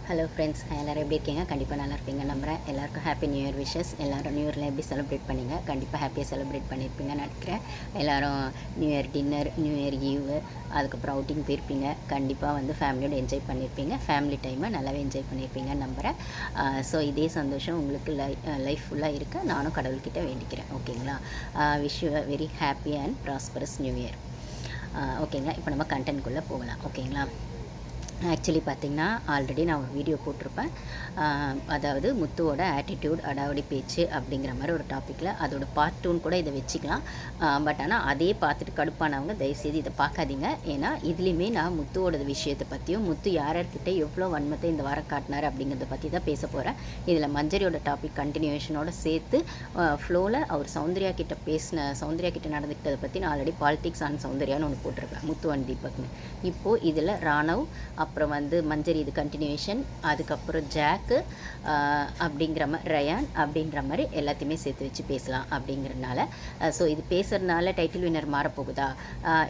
Hello friends, எல்லோரும் எப்படி இருக்கீங்க? கண்டிப்பாக நல்லா இருப்பீங்க நம்புகிறேன். எல்லாருக்கும் ஹாப்பி நியூ இயர் விஷஸ். எல்லோரும் நியூ இயரில் எப்படி செலிப்ரேட் பண்ணீங்க? கண்டிப்பாக ஹாப்பியாக செலிப்ரேட் பண்ணியிருப்பீங்கன்னு நினைக்கிறேன். எல்லோரும் new year dinner, new year ஈவு, அதுக்கப்புறம் அவுட்டிங் போயிருப்பீங்க. கண்டிப்பாக வந்து ஃபேமிலியோடு என்ஜாய் பண்ணியிருப்பீங்க. ஃபேமிலி டைமை நல்லாவே என்ஜாய் பண்ணியிருப்பீங்கன்னு நம்புகிறேன். ஸோ இதே சந்தோஷம் உங்களுக்கு லைஃப் ஃபுல்லாக இருக்க நானும் கடவுள்கிட்ட வேண்டிக்கிறேன். ஓகேங்களா? Wish you very happy and prosperous new year. ஓகேங்களா? இப்போ நம்ம கண்டென்ட்குள்ளே போகலாம். ஓகேங்களா? ஆக்சுவலி பார்த்திங்கன்னா ஆல்ரெடி நான் ஒரு வீடியோ போட்டிருப்பேன். அதாவது முத்துவோட ஆட்டிடியூட், அடாவடி பேச்சு அப்படிங்கிற மாதிரி ஒரு டாப்பிக்கில் அதோட பார்ட் 2 கூட இதை வச்சுக்கலாம். பட் ஆனால் அதே பார்த்துட்டு கடுப்பானவங்க தயவுசெய்து இதை பார்க்காதீங்க. ஏன்னா இதுலேயுமே நான் முத்துவோட விஷயத்தை பற்றியும் முத்து யார்கிட்ட எவ்வளோ வன்மத்தை இந்த வாரம் காட்டினார் அப்படிங்கிறத பற்றி தான் பேச போகிறேன். இதில் மஞ்சரியோட டாபிக் கண்டினியூஷனோட சேர்த்து ஃப்ளோவில் அவர் சௌந்தர்யா கிட்ட நடந்துக்கிட்டதை பற்றி நான் ஆல்ரெடி பாலிடிக்ஸ் ஆன் சௌந்தர்யான்னு ஒன்று போட்டிருப்பேன், முத்து அண்ட் தீபக்னு. இப்போது இதில் ராணவ், அப்புறம் வந்து மஞ்சரி, இது கண்டினியூஷன், அதுக்கப்புறம் ஜாக்கு அப்படிங்கிற மாதிரி, ரயான் அப்படின்ற மாதிரி எல்லாத்தையுமே சேர்த்து வச்சு பேசலாம் அப்படிங்கிறதுனால. ஸோ இது பேசுகிறதுனால டைட்டில் வின்னர் மாறப்போகுதா,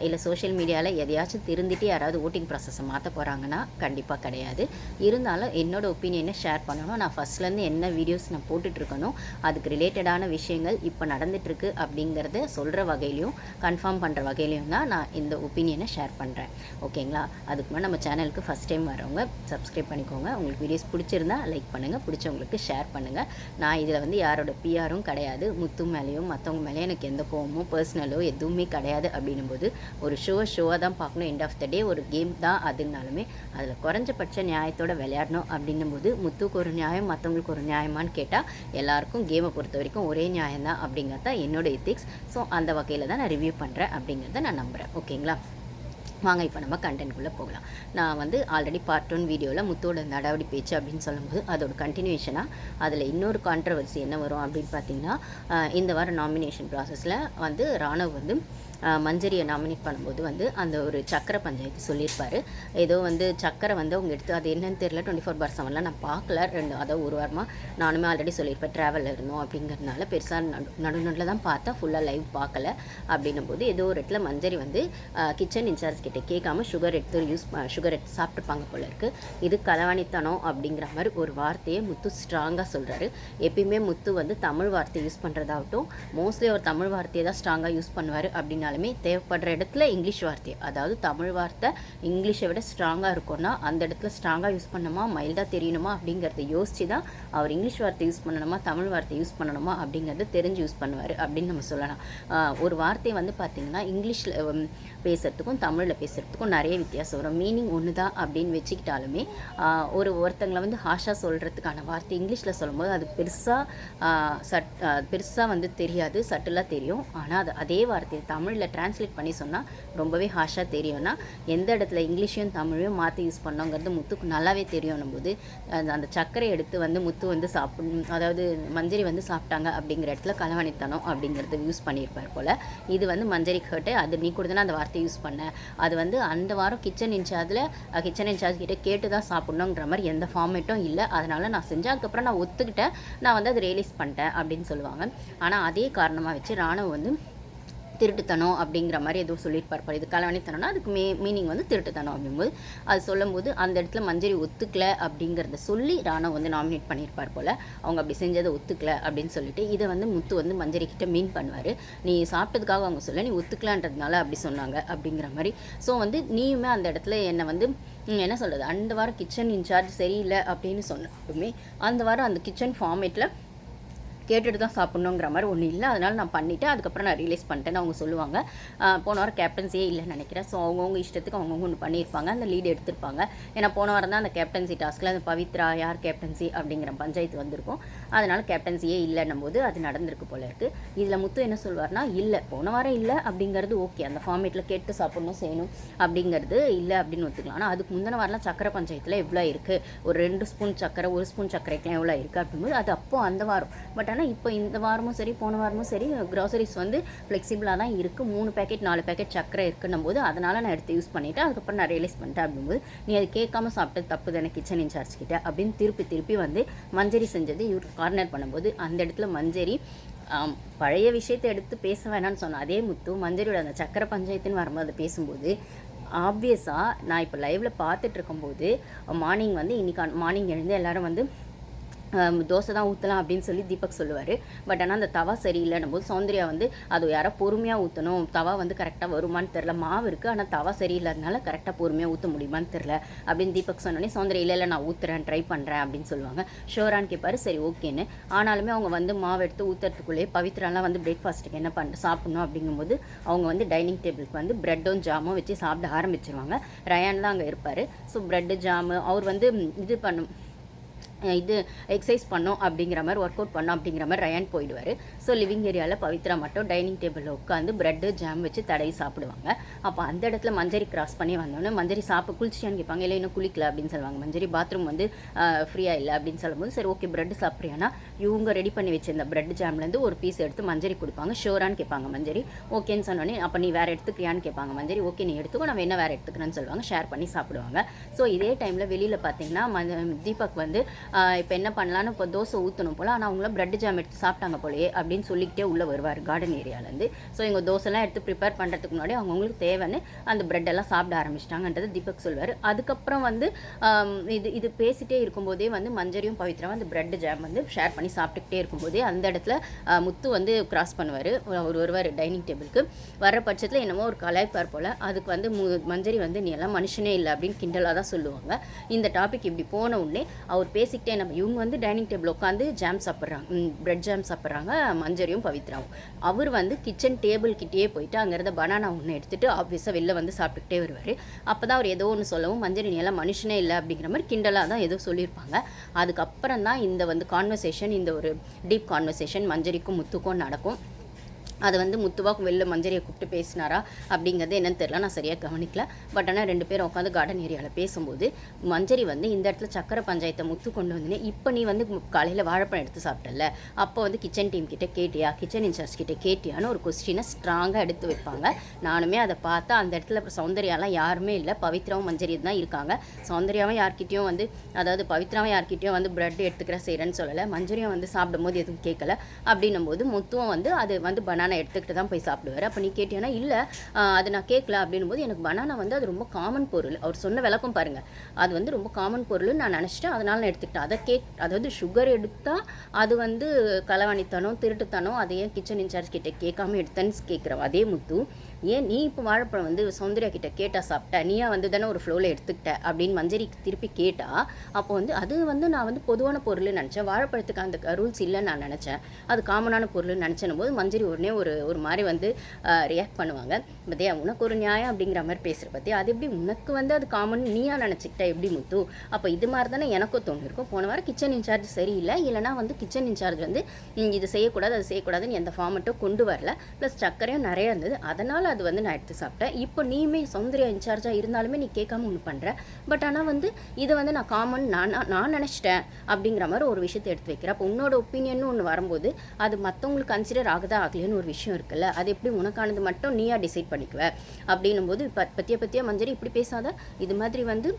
இல்லை சோஷியல் மீடியாவில் எதையாச்சும் திருந்திட்டு யாராவது ஓட்டிங் ப்ராசஸை மாற்ற போகிறாங்கன்னா கண்டிப்பாக கிடையாது. இருந்தாலும் என்னோடய ஒப்பீனியனை ஷேர் பண்ணணும். நான் ஃபஸ்ட்லேருந்து என்ன வீடியோஸ் நான் போட்டுட்ருக்கணும், அதுக்கு ரிலேட்டடான விஷயங்கள் இப்போ நடந்துகிட்ருக்கு அப்படிங்கிறத சொல்கிற வகையிலையும் கன்ஃபார்ம் பண்ணுற வகையிலையும் தான் நான் இந்த ஒப்பீனியனை ஷேர் பண்ணுறேன். ஓகேங்களா? அதுக்கு முன்னாடி நம்ம சேனலுக்கு ஃபஸ்ட் டைம் வரவங்க சப்ஸ்கிரைப் பண்ணிக்கோங்க. உங்களுக்கு வீடியோஸ் பிடிச்சிருந்தா லைக் பண்ணுங்கள், பிடிச்சவங்களுக்கு ஷேர் பண்ணுங்கள். நான் இதில் வந்து யாரோட பிஆரும் கிடையாது. முத்து மேலேயும் மற்றவங்க மேலேயும் எனக்கு எந்த கோவமோ பர்சனலோ எதுவுமே கிடையாது. அப்படின்னும்போது ஒரு ஷோவாக தான் பார்க்கணும். எண்ட் ஆஃப் த டே ஒரு கேம் தான். அதுனாலுமே அதில் குறைஞ்சபட்ச நியாயத்தோடு விளையாடணும். அப்படின்னும்போது முத்துக்கு ஒரு நியாயம், மற்றவங்களுக்கு ஒரு நியாயமானு கேட்டால் எல்லாருக்கும் கேமை பொறுத்த வரைக்கும் ஒரே நியாயம் தான் அப்படிங்கிறது தான் என்னோடய எத்திக்ஸ். ஸோ அந்த வகையில் தான் நான் ரிவ்யூ பண்ணுறேன் அப்படிங்கிறத நான் நம்புகிறேன். ஓகேங்களா? வாங்க இப்போ நம்ம கண்டென்ட்குள்ளே போகலாம். நான் வந்து ஆல்ரெடி பார்ட் 1 வீடியோவில் முத்தோட நடவடி பேச்சு அப்படின்னு சொல்லும்போது அதோட கண்டினியூஷனாக அதில் இன்னொரு கான்ட்ரவர்சி என்ன வரும் அப்படின்னு பார்த்தீங்கன்னா, இந்த வாரம் நாமினேஷன் ப்ராசஸில் வந்து ராணவ் வந்து மஞ்சரியை நாமினேட் பண்ணும்போது வந்து அந்த ஒரு சக்கரை பஞ்சாயத்து சொல்லியிருப்பார். ஏதோ வந்து சக்கரை வந்து அவங்க எடுத்து அது என்னன்னு தெரியல, 24/7 நான் பார்க்கல. அதாவது ஒரு வாரமாக நானுமே ஆல்ரெடி சொல்லியிருப்பேன், ட்ராவலில் இருந்தோம் அப்படிங்கிறதுனால பெருசாக நடுநடுவில் தான் பார்த்தா, ஃபுல்லாக லைவ் பார்க்கல. அப்படின்னும் போது ஏதோ ஒரு இடத்துல மஞ்சரி வந்து கிச்சன் இன்சார்ஜ் கிட்ட கேட்காம சுகர் எடுத்து சாப்பிட்டுப்பாங்க போல இருக்குது. இது களவாணித்தனம் அப்படிங்கிற மாதிரி ஒரு வார்த்தையை முத்து ஸ்ட்ராங்காக சொல்கிறாரு. எப்பயுமே முத்து வந்து தமிழ் வார்த்தை யூஸ் பண்ணுறதாகட்டும், மோஸ்ட்லி அவர் தமிழ் வார்த்தையை தான் ஸ்ட்ராங்காக யூஸ் பண்ணுவார். அப்படின்னாலுமே தேவைப்படுற இடத்துல இங்கிலீஷ் வார்த்தை, அதாவது தமிழ் வார்த்தை இங்கிலீஷை விட ஸ்ட்ராங்காக இருக்கும்னா அந்த இடத்துல ஸ்ட்ராங்காக யூஸ் பண்ணணுமா, மைல்டாக தெரியணுமா அப்படிங்கிறத யோசித்து தான் அவர் இங்கிலீஷ் வார்த்தை யூஸ் பண்ணணுமா தமிழ் வார்த்தை யூஸ் பண்ணணுமா அப்படிங்கிறத தெரிஞ்சு யூஸ் பண்ணுவார் அப்படின்னு நம்ம சொல்லலாம். ஒரு வார்த்தை வந்து பார்த்திங்கன்னா இங்கிலீஷில் பேசுகிறதுக்கும் தமிழில் பேசுகிறதுக்கும் நிறைய வித்தியாசம் வரும். மீனிங் ஒன்று தான் அப்படின்னு வச்சுக்கிட்டாலுமே ஒருத்தங்களை வந்து ஹாஷாக சொல்கிறதுக்கான வார்த்தை இங்கிலீஷில் சொல்லும்போது அது பெருசாக வந்து தெரியாது, சட்டிலாக தெரியும். ஆனால் அதே வார்த்தையை தமிழில் டிரான்ஸ்லேட் பண்ணி சொன்னால் ரொம்பவே ஹாஷாக தெரியும்னா எந்த இடத்துல இங்கிலீஷையும் தமிழையும் மாற்றி யூஸ் பண்ணோங்கிறது முத்துக்கு நல்லாவே தெரியும் போது அந்த சர்க்கரை எடுத்து வந்து முத்து வந்து அதாவது மஞ்சரி வந்து சாப்பிட்டாங்க அப்படிங்கிற இடத்துல களவாணித்தனம் அப்படிங்கிறது யூஸ் பண்ணியிருப்பார் போல். இது வந்து மஞ்சரி கேட்டு அது நீ கூட தானே அந்த வார்த்தை யூஸ் பண்ண, அது வந்து அந்த வாரம் கிச்சன் இன்சார்ஜ் கிட்டே கேட்டு தான் சாப்பிட்ணுங்கிற மாதிரி எந்த ஃபார்மேட்டும் இல்லை. அதனால் நான் செஞ்சேன், அதுக்கப்புறம் நான் ஒத்துக்கிட்டேன், நான் வந்து அதை ரியலைஸ் பண்ணிட்டேன் அப்படின்னு சொல்லுவாங்க. ஆனால் அதே காரணமாக வச்சு ராணுவம் வந்து திருட்டுத்தனம் அப்படிங்கிற மாதிரி எதுவும் சொல்லியிருப்பார். இது களவாணித்தனம்னா அதுக்கு மீனிங் வந்து திருட்டுத்தனம் அப்படிங்கும்போது அது சொல்லும்போது அந்த இடத்துல மஞ்சரி ஒத்துக்கல அப்படிங்கிறத சொல்லி ராணவ் வந்து நாமினேட் பண்ணியிருப்பார் போல். அவங்க அப்படி செஞ்சதை ஒத்துக்கல அப்படின்னு சொல்லிட்டு இதை வந்து முத்து வந்து மஞ்சரி கிட்ட மீன் பண்ணுவார். நீ சாப்பிட்டதுக்காக அவங்க சொல்ல, நீ ஒத்துக்கலான்றதுனால அப்படி சொன்னாங்க அப்படிங்கிற மாதிரி. ஸோ வந்து நீயுமே அந்த இடத்துல என்னை வந்து என்ன சொல்கிறது, அந்த வாரம் கிச்சன் இன்சார்ஜ் சரியில்லை அப்படின்னு சொன்னாலுமே அந்த வாரம் அந்த கிச்சன் ஃபார்மேட்டில் கேட்டுட்டு தான் சாப்பிட்ணுங்கிற மாதிரி ஒன்றும் இல்லை. அதனால் நான் பண்ணிவிட்டேன், அதுக்கப்புறம் நான் ரியலைஸ் பண்ணிட்டேன்னு அவங்க சொல்லுவாங்க. போன வாரம் கேப்டன்சியே இல்லைன்னு நினைக்கிறேன். ஸோ அவங்கவுங்க இஷ்டத்துக்கு அவங்கவுங்க ஒன்று பண்ணியிருப்பாங்க, அந்த லீடு எடுத்திருப்பாங்க. ஏன்னா போன வாரம் தான் அந்த கேப்டன்சி டாஸ்கில் அந்த பவித்ரா யார் கேப்டன்சி அப்படிங்கிற பஞ்சாயத்து வந்திருக்கும். அதனால் கேப்டன்சியே இல்லைன்னும் போது அது நடந்திருக்கு போல இருக்குது. இதில் முத்து என்ன சொல்வார்னா, இல்லை போன வாரம் இல்லை அப்படிங்கிறது ஓகே, அந்த ஃபார்மேட்டில் கேட்டு சாப்பிட்ணும் செய்யணும் அப்படிங்கிறது இல்லை அப்படின்னு ஒத்துக்கலாம். ஆனால் அதுக்கு முந்தின வாரம்லாம் சக்கரை பஞ்சாயத்தில் எவ்வளோ இருக்குது, ஒரு 2 ஸ்பூன் சக்கரை 1 ஸ்பூன் சக்கரைக்கெலாம் எவ்வளோ இருக்குது அப்படிங்கும்போது அது அப்போது அந்த வாரம். பட் ஆனால் இப்போ இந்த வாரமும் சரி போன வாரமும் சரி க்ராசரிஸ் வந்து ஃப்ளெக்சிபிளாக தான் இருக்குது. 3 பேக்கெட் 4 பேக்கெட் சக்கரை இருக்குன்னும் போது அதனால் நான் எடுத்து யூஸ் பண்ணிவிட்டேன், அதுக்கப்புறம் நான் ரியலைஸ் பண்ணிட்டேன் அப்படிங்கும்போது நீ அது கேட்காம சாப்பிட்டது தப்பு தானே கிச்சன் இன்சார்ஜ் கிட்ட அப்படின்னு திருப்பி வந்து மஞ்சரி செஞ்சது இவர் கார்னர் பண்ணும்போது அந்த இடத்துல மஞ்சரி பழைய விஷயத்தை எடுத்து பேச வேணான்னு சொன்ன அதே முத்து மஞ்சரியோட அந்த சக்கரை பஞ்சாயத்துன்னு வரும்போது பேசும்போது ஆப்வியஸாக நான் இப்போ லைவில் பார்த்துட்டு இருக்கும்போது மார்னிங் வந்து இன்றைக்கி மார்னிங் எழுந்து எல்லோரும் வந்து தோசை தான் ஊற்றலாம் அப்படின்னு சொல்லி தீபக் சொல்லுவார். பட் ஆனால் அந்த தவா சரியில்லைன்னும் போது சௌந்தர்யா வந்து அது யாரோ பொறுமையாக ஊற்றணும், தவா வந்து கரெக்டாக வருமானு தெரில, மாவு இருக்குது ஆனால் தவா சரியில்லாதனால கரெக்டாக பொறுமையாக ஊற்ற முடியுமான்னு தெரில அப்படின்னு தீபக் சொன்னோடனே சௌந்தர்யா இல்லை நான் ஊற்றுறேன், ட்ரை பண்ணுறேன் அப்படின்னு சொல்லுவாங்க. ஷோரான்னு கேட்பாரு. சரி ஓகேன்னு. ஆனாலுமே அவங்க வந்து மாவு எடுத்து ஊற்றுறதுக்குள்ளேயே பவித்ராலாம் வந்து பிரேக்ஃபாஸ்ட்டுக்கு என்ன சாப்பிடணும் அப்படிங்கும்போது அவங்க வந்து டைனிங் டேபிளுக்கு வந்து ப்ரெட்டும் ஜாமும் வச்சு சாப்பிட ஆரம்பிச்சிருவாங்க. ரயான் தான் அங்கே இருப்பார். ஸோ ப்ரெட்டு ஜாமு அவர் வந்து இது பண்ணும் இது எக்ஸசைஸ் பண்ணோம் அப்படிங்கிற மாதிரி ஒர்க் அவுட் பண்ணோம் அப்படிங்கிற மாதிரி ரயான் போயிடுவார். ஸோ லிவிங் ஏரியாவில் பவித்ரா மட்டும் டைனிங் டேபிளில் உட்காந்து ப்ரெட்டு ஜாம் வச்சு தடவி சாப்பிடுவாங்க. அப்போ அந்த இடத்துல மஞ்சரி கிராஸ் பண்ணி வந்தோன்னே மஞ்சரி குளிச்சியான்னு கேட்பாங்க. இல்லை இன்னும் குளிக்கல அப்படின்னு சொல்லுவாங்க. மஞ்சரி பாத்ரூம் வந்து ஃப்ரீயாக இல்லை அப்படின்னு சொல்லும்போது சரி ஓகே ப்ரெட் சாப்பிட்றியானா இவங்க ரெடி பண்ணி வச்சிருந்த ப்ரெட் ஜாம்லேருந்து ஒரு பீஸ் எடுத்து மஞ்சரி கொடுப்பாங்க. ஷோரான்னு கேட்பாங்க. மஞ்சரி ஓகேன்னு சொன்னோன்னே அப்போ நீ வேறு எடுத்துக்கிறியான்னு கேட்பாங்க. மஞ்சரி ஓகே நீ எடுத்துக்கோ, நான் வேணா வேறு எடுத்துக்கிறேன்னு சொல்லுவாங்க. ஷேர் பண்ணி சாப்பிடுவாங்க. ஸோ இதே டைமில் வெளியில் பார்த்தீங்கன்னா தீபக் வந்து இப்போ என்ன பண்ணலான்னு இப்போ தோசை ஊற்றணும் போல், ஆனால் அவங்கள ப்ரெட் ஜாம் எடுத்து சாப்பிட்டாங்க போலையே அப்படின்னு சொல்லிக்கிட்டே உள்ளே வருவார் கார்டன் ஏரியாவிலேருந்து. ஸோ எங்கள் தோசைலாம் எடுத்து ப்ரிப்பேர் பண்ணுறதுக்கு முன்னாடி அவங்களுக்கு தேவைன்னு அந்த ப்ரெட்டெல்லாம் சாப்பிட ஆரம்பிச்சிட்டாங்கன்றது தீபக் சொல்வார். அதுக்கப்புறம் வந்து இது பேசிகிட்டே இருக்கும்போதே வந்து மஞ்சரியும் பவித்ராவும் அந்த ப்ரெட் ஜாம் வந்து ஷேர் பண்ணி சாப்பிட்டுக்கிட்டே இருக்கும்போதே அந்த இடத்துல முத்து வந்து கிராஸ் பண்ணுவார். அவர் வருவார் டைனிங் டேபிளுக்கு. வர பட்சத்தில் என்னமோ ஒரு கலாய்ப்பார் போல். அதுக்கு வந்து மஞ்சரி வந்து நீ எல்லாம் மனுஷனே இல்லை அப்படின்னு கிண்டலாக தான் சொல்லுவாங்க. இந்த டாபிக் இப்படி போன உடனே அவர் பேசிக்கிட்டே இவங்க வந்து டைனிங் டேபிள் உட்காந்து ஜாம் சாப்பிட்றாங்க, பிரெட் ஜாம் சாப்பிட்றாங்க மஞ்சரியும் பவித்ராவும். அவர் வந்து கிச்சன் டேபிள் கிட்டேயே போயிட்டு அங்கேருந்த பனானா ஒன்று எடுத்துகிட்டு ஆப்வியஸாக வெளில வந்து சாப்பிட்டுக்கிட்டே வருவார். அப்போ தான் அவர் ஏதோ ஒன்று சொல்லவும் மஞ்சரி நீ எல்லாம் மனுஷனே இல்லை அப்படிங்கிற மாதிரி கிண்டலாக தான் ஏதோ சொல்லியிருப்பாங்க. அதுக்கப்புறம் தான் இந்த வந்து கான்வர்சேஷன், இந்த ஒரு டீப் கான்வர்சேஷன் மஞ்சரிக்கும் முத்துக்கும் நடக்கும். அது வந்து முத்துவாக்கு வெளில மஞ்சரியை கூப்பிட்டு பேசினாரா அப்படிங்கிறது என்னன்னு தெரியல, நான் சரியாக கவனிக்கல. பட் ஆனால் 2 பேரும் உட்காந்து கார்டன் ஏரியாவில் பேசும்போது மஞ்சரி வந்து இந்த இடத்துல சக்கரை பஞ்சாயத்தை முத்து கொண்டு வந்தேனே, இப்போ நீ வந்து காலையில் வாழைப்பழம் எடுத்து சாப்பிட்டல, அப்போ வந்து கிச்சன் டீம் கிட்டே கேட்டியா, கிச்சன் இன்சார்ஜ் கிட்டே கேட்டியான்னு ஒரு கொஸ்டினை ஸ்ட்ராங்காக எடுத்து வைப்பாங்க. நானுமே அதை பார்த்தா அந்த இடத்துல சௌந்தர்யாலாம் யாருமே இல்லை, பவித்ராவும் மஞ்சரி தான் இருக்காங்க. சௌந்தர்யாவும் யார்கிட்டையும் வந்து அதாவது பவித்ராவும் யார்கிட்டையும் வந்து ப்ரெட் எடுத்துக்கிற செய்கிறேன்னு சொல்லலை, மஞ்சரியும் வந்து சாப்பிடும்போது எதுவும் கேட்கல. அப்படின்னும் போது முத்துவும் வந்து அது வந்து பனானா எடுத்துக்கிட்டு தான் போய் சாப்பிடுவார். அப்போ நீ கேட்டியானா இல்லை அது நான் கேட்கல அப்படின்னும் போது எனக்கு பனானா வந்து அது ரொம்ப காமன் பொருள், அவர் சொன்ன விளக்கம் பாருங்கள், அது வந்து ரொம்ப காமன் பொருள் நான் நினச்சிட்டேன், அதனால் நான் எடுத்துக்கிட்டேன். அதாவது சுகர் எடுத்தால் அது வந்து களவாணித்தனம் திருட்டுத்தனம், அதை ஏன் கிச்சன் இன்சார்ஜ் கிட்டே கேட்காம எடுத்தேன்னு கேட்குறோம். அதே முத்து ஏன் நீ இப்போ வாழைப்பழம் வந்து சௌந்தர்யா கிட்ட கேட்டால் சாப்பிட்ட, நீயா வந்து தானே ஒரு ஃப்ளோவில் எடுத்துக்கிட்ட அப்படின்னு மஞ்சரி திருப்பி கேட்டால், அப்போ வந்து அது வந்து நான் வந்து பொதுவான பொருள்னு நினச்சேன், வாழைப்பழத்துக்கு அந்த ரூல்ஸ் இல்லைன்னு நான் நினச்சேன், அது காமனான பொருள்னு நினச்சேன் போது மஞ்சரி உடனே ஒரு மாதிரி வந்து ரியாக்ட் பண்ணுவாங்க. பத்தியா உனக்கு ஒரு நியாயம் அப்படிங்கிற மாதிரி பேசுகிற பற்றி, அது எப்படி உனக்கு வந்து அது காமன் நீயா நினச்சிக்கிட்ட எப்படி முத்து, அப்போ இது மாதிரி தானே எனக்கும் தோணிருக்கும். போன வாரம் கிச்சன் இன்சார்ஜ் சரியில்லை, இல்லைனா வந்து கிச்சன் இன்சார்ஜ் வந்து இது செய்யக்கூடாது அது செய்யக்கூடாதுன்னு எந்த ஃபார்மெட்டும் கொண்டு வரல, ப்ளஸ் சக்கரையும் நிறையா இருந்தது, அதனால் அது வந்து நான் எடுத்து சாப்பிட்டேன். இப்போ நீமே சௌந்தர்யா இன்சார்ஜாக இருந்தாலுமே நீ கேட்காம ஒன்று பண்ணுற, பட் ஆனால் வந்து இதை வந்து நான் காமன் நான் நினச்சிட்டேன் அப்படிங்கிற மாதிரி ஒரு விஷயத்தை எடுத்து வைக்கிறேன். அப்போ உன்னோட ஒப்பீனியன்னு ஒன்று வரும்போது அது மற்றவங்களுக்கு கன்சிடர் ஆகுதா ஆகலைன்னு ஒரு விஷயம் இருக்குல்ல, அது எப்படி உனக்கானது மட்டும் நீயா டிசைட் பண்ணிக்குவ அப்படின்னும் போது பத்தியா மஞ்சரி இப்படி பேசாத, இது மாதிரி வந்து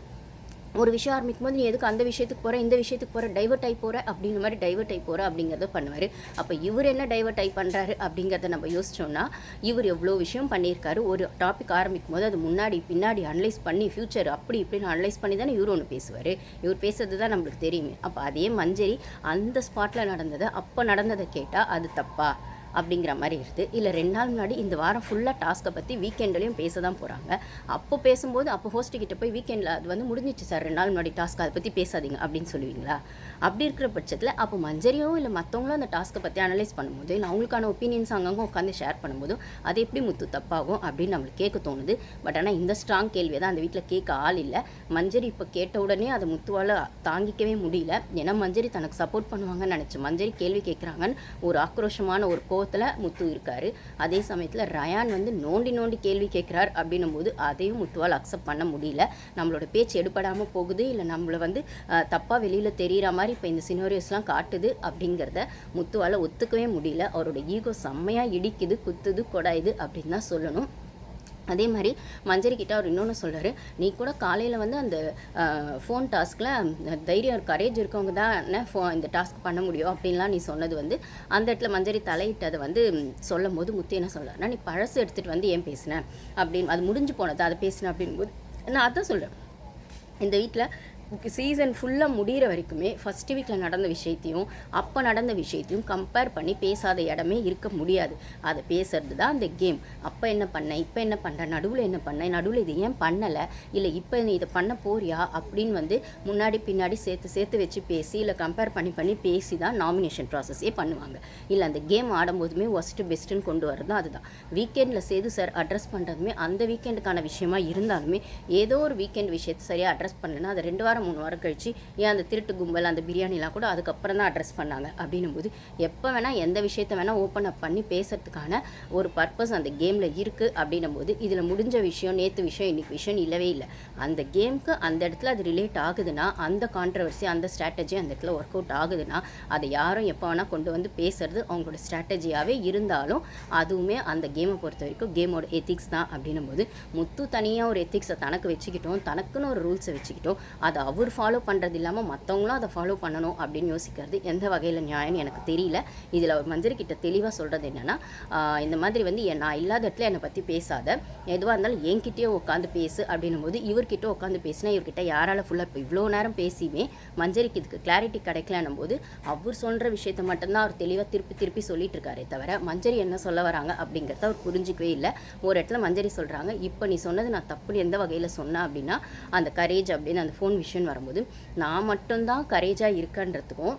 ஒரு விஷயம் ஆரம்பிக்கும் போது நீ எதுக்கு அந்த விஷயத்துக்கு போகிற இந்த விஷயத்துக்கு போகிற டைவர்ட் ஆகி போகிற அப்படிங்கிற மாதிரி டைவர்ட் ஆகி போகிற அப்படிங்கிறத பண்ணுவார். அப்போ இவர் என்ன டைவர்ட் ஆகி பண்ணுறாரு அப்படிங்கிறத நம்ம யோசிச்சோன்னா, இவர் எவ்வளோ விஷயம் பண்ணியிருக்காரு. ஒரு டாபிக் ஆரம்பிக்கும் போது அது முன்னாடி பின்னாடி அனலைஸ் பண்ணி ஃப்யூச்சர் அப்படி இப்படின்னு அனலைஸ் பண்ணி தானே இவர் ஒன்று பேசுவார். இவர் பேசுறது தான் நம்மளுக்கு தெரியுமே. அப்போ அதே மஞ்சரி அந்த ஸ்பாட்டில் நடந்ததை அப்போ நடந்ததை கேட்டால் அது தப்பா அப்படிங்கிற மாதிரி இருக்குது. இல்லை 2 நாள் முன்னாடி இந்த வாரம் ஃபுல்லாக டாஸ்க்கை பற்றி வீக்கெண்ட்லேயும் பேச தான் போகிறாங்க. அப்போ பேசும்போது அப்போ ஹோஸ்ட்டுக்கிட்ட போய் வீக்கெண்டில் அது வந்து முடிஞ்சிச்சு சார் 2 நாள் முன்னாடி டாஸ்க், அதை பற்றி பேசாதீங்க அப்படின்னு சொல்லுவீங்களா? அப்படி இருக்கிற பட்சத்தில் அப்போ மஞ்சரியும் இல்லை மற்றவங்களும் அந்த டாஸ்க்கை பற்றி அனலைஸ் பண்ணும்போது இல்லை அவங்களுக்கான ஒப்பீனியன்ஸ் அங்கங்கே உட்காந்து ஷேர் பண்ணும்போதும் அது எப்படி முத்து தப்பாகும் அப்படின்னு நம்மளுக்கு கேட்க தோணுது. பட் ஆனால் இந்த ஸ்ட்ராங் கேள்வியை தான் அந்த வீட்டில் கேட்க ஆள் இல்லை. மஞ்சரி இப்போ கேட்ட உடனே அதை முத்துவால் தாங்கிக்கவே முடியல. ஏன்னா மஞ்சரி தனக்கு சப்போர்ட் பண்ணுவாங்கன்னு நினச்சி மஞ்சரி கேள்வி கேட்குறாங்கன்னு ஒரு ஆக்ரோஷமான ஒரு கோவத்தில் முத்து இருக்காரு. அதே சமயத்தில் ரயான் வந்து நோண்டி கேள்வி கேட்குறார் அப்படின்னும் போது அதையும் முத்துவால் அக்செப்ட் பண்ண முடியல. நம்மளோட பேச்சு எடுபடாமல் போகுது, இல்லை நம்மளை வந்து தப்பாக வெளியில் தெரிகிற மாதிரி இப்போ இந்த சினோரியோஸ்லாம் காட்டுது அப்படிங்கிறத முத்துவால் ஒத்துக்கவே முடியல. அவரோட ஈகோ செம்மையாக இடிக்குது, குத்துது, கொடாயுது அப்படின்னு தான் சொல்லணும். அதே மாதிரி மஞ்சரி கிட்ட அவர் இன்னொன்று சொல்கிறாரு, நீ கூட காலையில் வந்து அந்த ஃபோன் டாஸ்கில் தைரியம் கரேஜ் இருக்கவங்க தான் இந்த டாஸ்க் பண்ண முடியும் அப்படின்லாம் நீ சொன்னது வந்து அந்த இடத்துல மஞ்சரி தலையிட்டதை வந்து சொல்லும் போது முத்து என்ன சொல்கிறாருன்னா, நீ பழசு எடுத்துகிட்டு வந்து ஏன் பேசினேன் அப்படின்னு, அது முடிஞ்சு போனது அதை பேசினேன் அப்படின்போது நான் அதான் சொல்கிறேன். இந்த வீட்டில் சீசன் ஃபுல்லாக முடிகிற வரைக்குமே ஃபஸ்ட்டு வீக்கில் நடந்த விஷயத்தையும் அப்போ நடந்த விஷயத்தையும் கம்பேர் பண்ணி பேசாத இடமே இருக்க முடியாது. அதை பேசுறது தான் அந்த கேம். அப்போ என்ன பண்ணேன், இப்போ என்ன பண்ணுறேன், நடுவில் என்ன பண்ணேன், நடுவில் இது ஏன் பண்ணலை, இல்லை இப்போ நீ இதை பண்ண போறியா அப்படின்னு வந்து முன்னாடி பின்னாடி சேர்த்து வச்சு பேசி இல்லை கம்பேர் பண்ணி பேசி தான் நாமினேஷன் ப்ராசஸே பண்ணுவாங்க. இல்லை அந்த கேம் ஆடும்போதுமே ஒஸ்ட்டு பெஸ்ட்டுன்னு கொண்டு வரதும் அதுதான். வீக்கெண்டில் சேது சார் அட்ரஸ் பண்ணுறதுமே அந்த வீக்கெண்டுக்கான விஷயமா இருந்தாலுமே ஏதோ ஒரு வீக்கெண்ட் விஷயத்தை சரியாக அட்ரஸ் பண்ணலைன்னா அதை 2 வாரம் 3 வாரம் கழிச்சு ஏன் அந்த திருட்டு கும்பல் அந்த பிரியாணிலாம் கூட அதுக்கப்புறம் தான் அட்ரஸ் பண்ணாங்க. அப்படின்னும் போது எப்போ வேணால் எந்த விஷயத்தை வேணால் ஓப்பன் அப் பண்ணி பேசுறதுக்கான ஒரு பர்பஸ் அந்த கேமில் இருக்குது. அப்படின்னும் போது இதில் முடிஞ்ச விஷயம் நேற்று விஷயம் இன்றைக்கி விஷயம் இல்லவே இல்லை. அந்த கேமுக்கு அந்த இடத்துல அது ரிலேட் ஆகுதுன்னா, அந்த கான்ட்ரவர்சி அந்த ஸ்ட்ராட்டஜி அந்த இடத்துல ஒர்க் அவுட் ஆகுதுன்னா, அதை யாரும் எப்போ வேணால் கொண்டு வந்து பேசுறது அவங்களோட ஸ்ட்ராட்டஜியாகவே இருந்தாலும் அதுவுமே அந்த கேமை பொறுத்த வரைக்கும் கேமோட எத்திக்ஸ் தான். அப்படின்னும் போது முத்து தனியாக ஒரு எத்திக்ஸை தனக்கு வச்சுக்கிட்டோம், தனக்குன்னு ஒரு ரூல்ஸை வச்சுக்கிட்டோம், அதை அவர் ஃபாலோ பண்ணுறது இல்லாமல் மற்றவங்களும் அதை ஃபாலோ பண்ணணும் அப்படின்னு யோசிக்கிறது எந்த வகையில் நியாயம்னு எனக்கு தெரியல. இதில் அவர் மஞ்சரி கிட்ட தெளிவாக சொல்கிறது என்னென்னா, இந்த மாதிரி வந்து நான் இல்லாத இடத்துல என்னை பற்றி பேசாத, எதுவாக இருந்தாலும் என்கிட்டயே உட்காந்து பேசு அப்படின்னும் போது இவர்கிட்ட உட்காந்து பேசினா இவர்கிட்ட யாரால் ஃபுல்லாக இப்போ இவ்வளோ நேரம் பேசியுமே மஞ்சரிக்கு இதுக்கு கிளாரிட்டி கிடைக்கலன்னும் போது அவர் சொல்கிற விஷயத்தை மட்டும்தான் அவர் தெளிவாக திருப்பி சொல்லிட்டு இருக்காரே தவிர மஞ்சரி என்ன சொல்ல வராங்க அப்படிங்கிறத அவர் புரிஞ்சிக்கவே இல்லை. ஒரு இடத்துல மஞ்சரி சொல்கிறாங்க, இப்போ நீ சொன்னது நான் தப்புன்னு எந்த வகையில் சொன்னேன் அப்படின்னா, அந்த கரேஜ் அப்படின்னு அந்த ஃபோன் விஷயம் வரும்போது நான் மட்டும்தான் கரேஜாக இருக்கன்றதுக்கும்